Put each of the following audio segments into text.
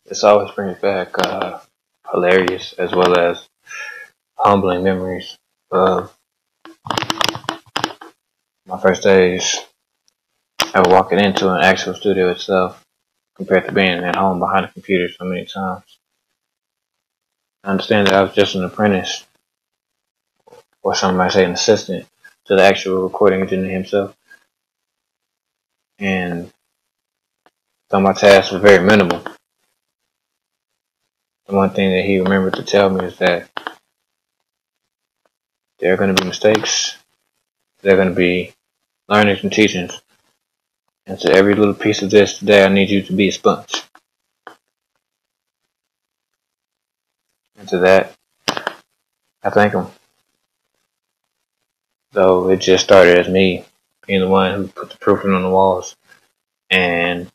This always brings back hilarious as well as humbling memories of my first days ever walking into an actual studio itself compared to being at home behind a computer so many times. I understand that I was just an apprentice, or some might say an assistant, to the actual recording engineer himself. And so my tasks were very minimal. The one thing that he remembered to tell me is that there are going to be mistakes, there are going to be learnings and teachings, and to every little piece of this today, I need you to be a sponge. And to that, I thank him. Though it just started as me being the one who put the proofing on the walls and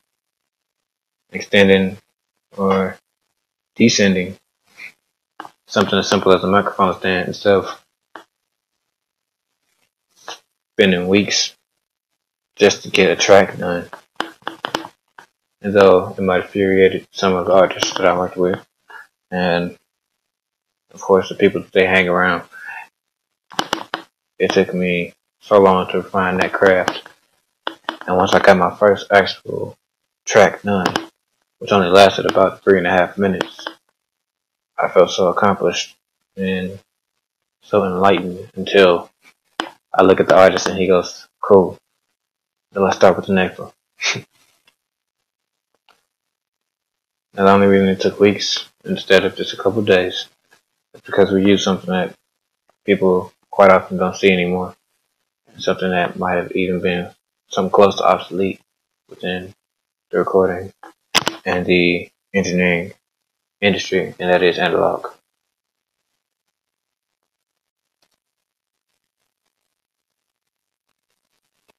extending or descending something as simple as a microphone stand itself. Spending weeks just to get a track done. And though it might have infuriated some of the artists that I worked with, and of course the people that they hang around, it took me so long to refine that craft. And once I got my first actual track done, which only lasted about 3.5 minutes, I felt so accomplished and so enlightened until I look at the artist and he goes, "Cool, then let's start with the next one." Now, the only reason it took weeks instead of just a couple days is because we used something that people quite often don't see anymore. Something that might have even been something close to obsolete within the recording and the engineering industry, and that is analog.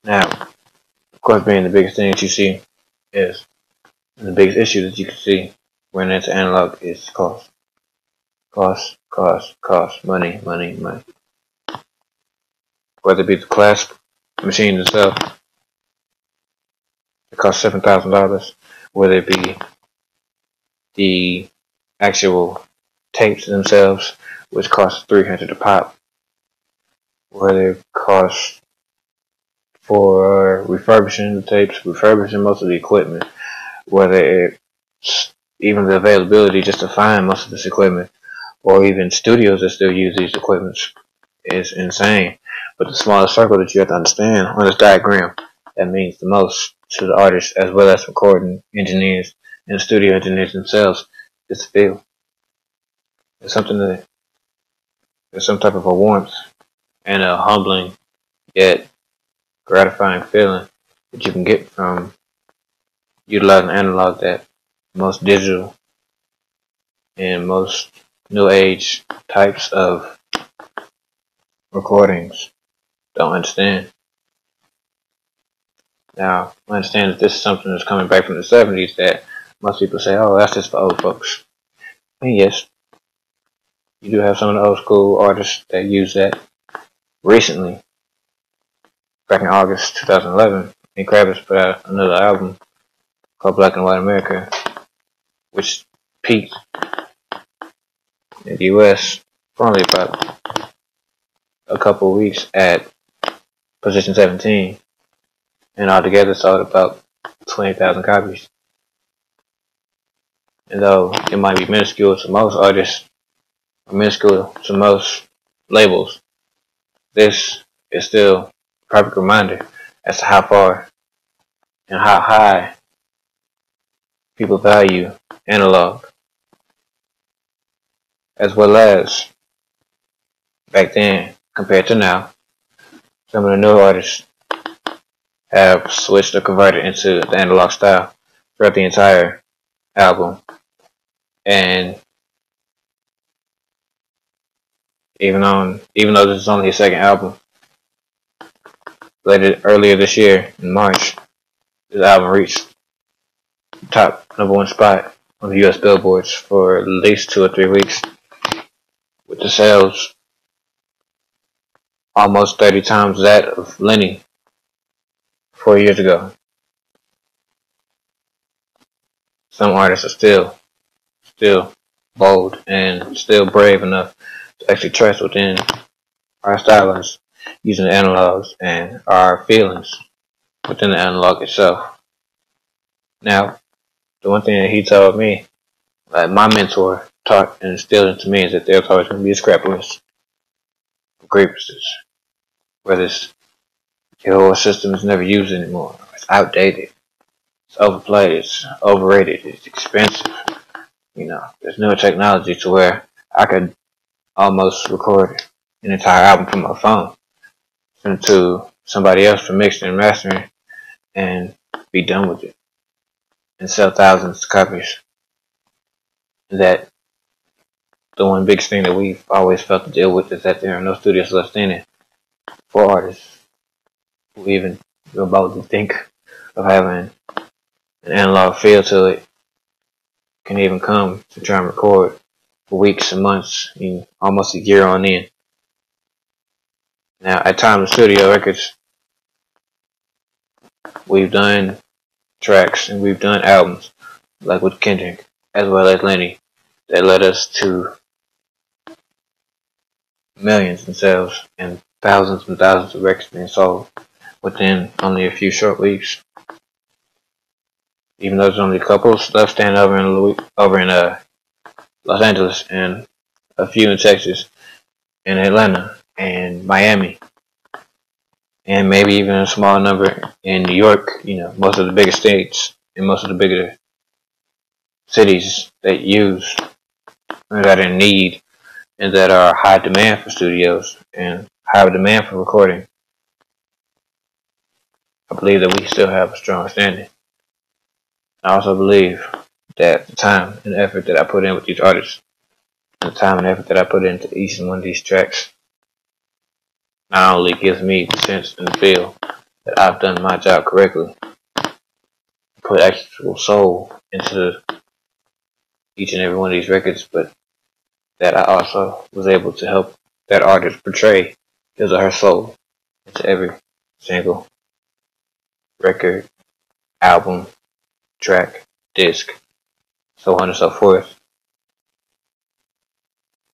Now, of course, being the biggest thing that you see is, and the biggest issue that you can see when it's analog is cost. Cost, money. Whether it be the class machine itself, it costs $7,000. Whether it be the actual tapes themselves, which cost $300 a pop. Whether it costs for refurbishing the tapes, refurbishing most of the equipment, whether it's even the availability just to find most of this equipment, or even studios that still use these equipments, is insane. But the smallest circle that you have to understand on this diagram that means the most to the artists as well as recording engineers and studio engineers themselves is the feel. It's something that there's some type of a warmth and a humbling yet gratifying feeling that you can get from utilizing analog that most digital and most new age types of recordings don't understand. Now, I understand that this is something that's coming back from the 70s that most people say, "Oh, that's just for old folks." And yes, you do have some of the old school artists that use that. Recently, back in August 2011, Nick Kravitz put out another album called Black and White America, which peaked in the US for only about a couple of weeks at position 17, and altogether sold about 20,000 copies. And though it might be minuscule to most artists, or minuscule to most labels, this is still a perfect reminder as to how far and how high people value analog, as well as back then compared to now. Some of the newer artists have switched or converted into the analog style throughout the entire album, and even though this is only his second album, earlier this year in March, this album reached the top #1 spot on the US billboards for at least 2 or 3 weeks, with the sales almost 30 times that of Lenny 4 years ago. Some artists are still still bold and still brave enough to actually trust within our stylings using the analogs and our feelings within the analog itself. Now, the one thing that he told me, like my mentor taught and instilled into me, is that there's always going to be a scrap list of grievances. Whether it's your whole system is never used anymore, it's outdated, it's overplayed, it's overrated, it's expensive. There's newer technology to where I could almost record an entire album from my phone, send it to somebody else for mixing and mastering, and be done with it, and sell thousands of copies. That the one big thing that we've always felt to deal with is that there are no studios left in it for artists who even remotely think of having an analog feel to it, can even come to try and record for weeks and months, almost a year on end. Now, at Timeless Studio Records, we've done tracks and we've done albums, like with Kendrick, as well as Lenny, that led us to millions in sales and thousands of records being sold within only a few short weeks. Even though there's only a couple of stuff standing over in Los Angeles, and a few in Texas, and Atlanta, and Miami, and maybe even a small number in New York. Most of the bigger states and most of the bigger cities that are in need and that are high demand for studios and high demand for recording. I believe that we still have a strong standing. I also believe that the time and effort that I put in with these artists, and the time and effort that I put into each and one of these tracks, not only gives me the sense and the feel that I've done my job correctly, put actual soul into each and every one of these records, but that I also was able to help that artist portray his or her soul into every single record, album, track, disc, so on and so forth.